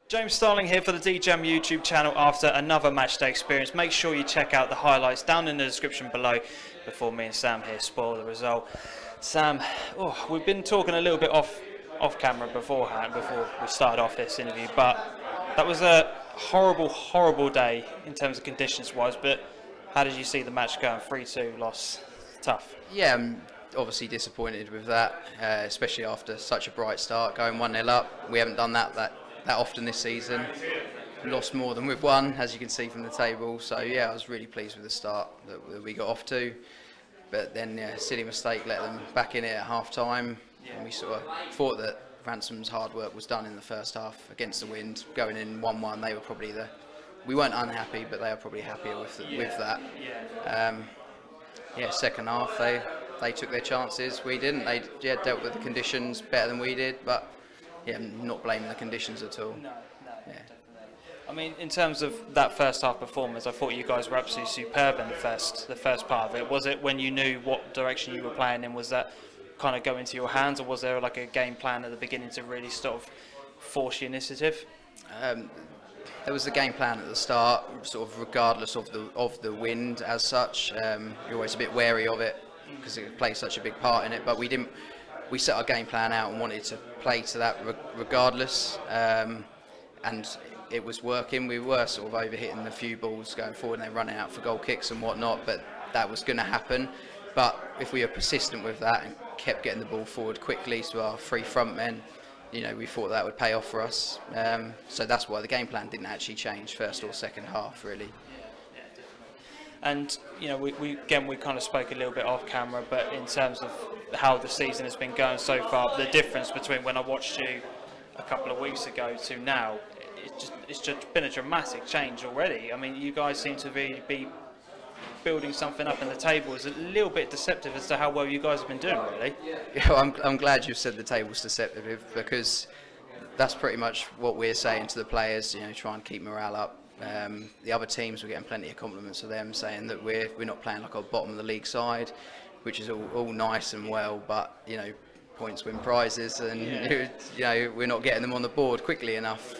James Starling here for the DeeJam YouTube channel after another matchday experience. Make sure you check out the highlights down in the description below before me and Sam here spoil the result. Sam, we've been talking a little bit off camera beforehand, before we started off this interview, but that was a horrible day in terms of conditions wise, but how did you see the match going? 3-2 loss, tough. Yeah, I'm obviously disappointed with that, especially after such a bright start, going 1-0 up. We haven't done that often this season. Lost more than we've won, as you can see from the table. So yeah, I was really pleased with the start that we got off to. But then, yeah, silly mistake, let them back in it at half time. And we sort of thought that Ransomes' hard work was done in the first half against the wind. Going in 1-1, they were probably we weren't unhappy, but they were probably happier with that. Yeah, second half they took their chances. We didn't. They dealt with the conditions better than we did, but yeah, I'm not blaming the conditions at all. No, definitely. I mean, in terms of that first half performance, I thought you guys were absolutely superb in the first part of it. Was it when you knew what direction you were playing in? Was that kind of go into your hands, or was there like a game plan at the beginning to really sort of force your initiative? There was a game plan at the start, sort of regardless of the wind as such. You're always a bit wary of it because it plays such a big part in it. But we set our game plan out and wanted to play to that regardless, and it was working. We were sort of overhitting a few balls going forward, and they running out for goal kicks and whatnot. But that was going to happen. But if we were persistent with that and kept getting the ball forward quickly to our three front men, you know, we thought that would pay off for us. So that's why the game plan didn't actually change first or second half, really. Yeah, definitely. And you know, we kind of spoke a little bit off camera, but in terms of how the season has been going so far, the difference between when I watched you a couple of weeks ago to now, it's just been a dramatic change already. I mean, you guys seem to really be building something up in the table. Is a little bit deceptive as to how well you guys have been doing, really. Yeah, I'm glad you've said the table's deceptive, because that's pretty much what we're saying to the players. You know, try and keep morale up. The other teams, we're getting plenty of compliments of them saying that we're not playing like our bottom of the league side, which is all nice and well, but you know, points win prizes, and you know, we're not getting them on the board quickly enough.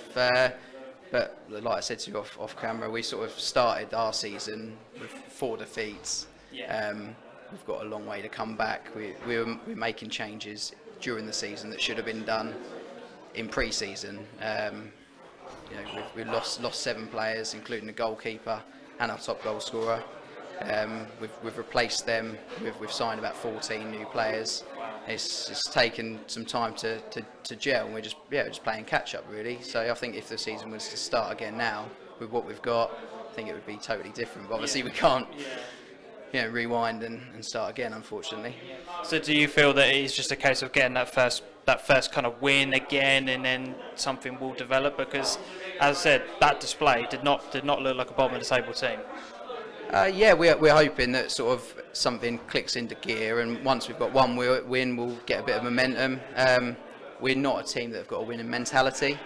But like I said to you off camera, we sort of started our season with 4 defeats. We've got a long way to come back. We're making changes during the season that should have been done in pre-season. You know, we've lost 7 players, including the goalkeeper and our top goal scorer. We've replaced them. We've signed about 14 new players. It's taken some time to gel, and we're just playing catch up, really. So I think if the season was to start again now with what we've got, I think it would be totally different. But obviously we can't, you know, rewind and start again, unfortunately. So do you feel that it's just a case of getting that first kind of win again, and then something will develop? Because as I said, that display did not look like a bottom of the table team. Yeah, we're hoping that sort of something clicks into gear, and once we've got one win, we'll get a bit of momentum. We're not a team that have got a winning mentality.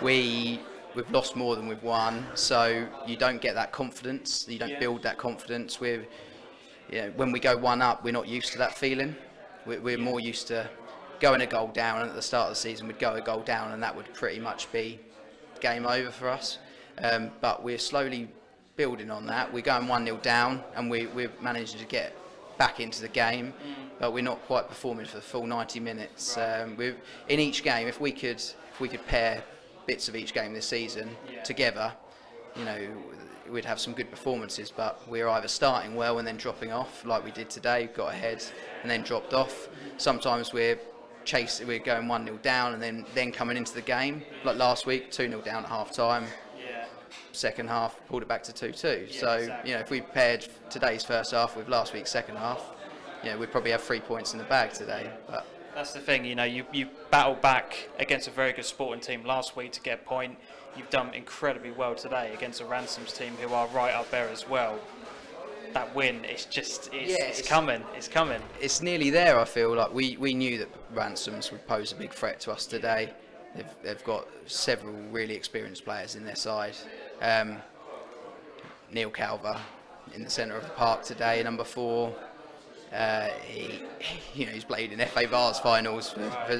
We've lost more than we've won, so you don't get that confidence. You don't build that confidence. You know, when we go 1 up, we're not used to that feeling. We're more used to going a goal down, and at the start of the season, we'd go a goal down, and that would pretty much be game over for us. But we're slowly building on that. We're going 1-0 down, and we're managing to get back into the game, but we're not quite performing for the full 90 minutes. In each game, if we could pair bits of each game this season together, you know, we'd have some good performances. But we're either starting well and then dropping off, like we did today, got ahead and then dropped off. Sometimes we're going 1-0 down and then coming into the game, like last week, 2-0 down at half time. Second half, pulled it back to 2-2. So exactly. You know, if we paired today's first half with last week's second half, you know, we'd probably have 3 points in the bag today. But that's the thing, you know, you battled back against a very good Sporting team last week to get a point. You've done incredibly well today against a Ransomes team who are right up there as well. That win, it's coming. It's nearly there. I feel like we knew that Ransomes would pose a big threat to us today. They've got several really experienced players in their side. Neil Calver in the centre of the park today, number 4. He's played in FA Vars finals.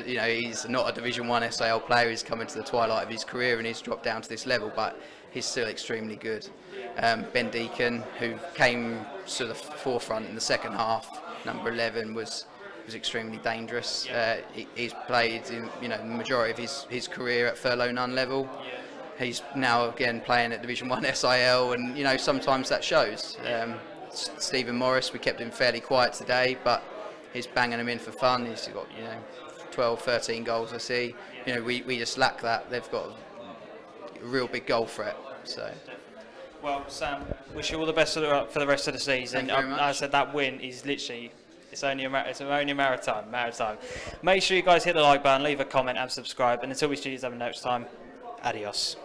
He's not a Division 1 SAL player. He's coming to the twilight of his career and he's dropped down to this level, but he's still extremely good. Ben Deacon, who came to the forefront in the second half, number 11, was extremely dangerous. He's played in the majority of his career at furlough none level. He's now again playing at Division 1 SIL, and sometimes that shows. Stephen Morris, we kept him fairly quiet today, but he's banging them in for fun. He's got 12, 13 goals, I see. We just lack that. They've got a real big goal threat. So. Well, Sam, wish you all the best for the rest of the season. Thank you very much. I said that win is literally, it's only a maritime. Make sure you guys hit the like button, leave a comment and subscribe. And until we see you next time, adios.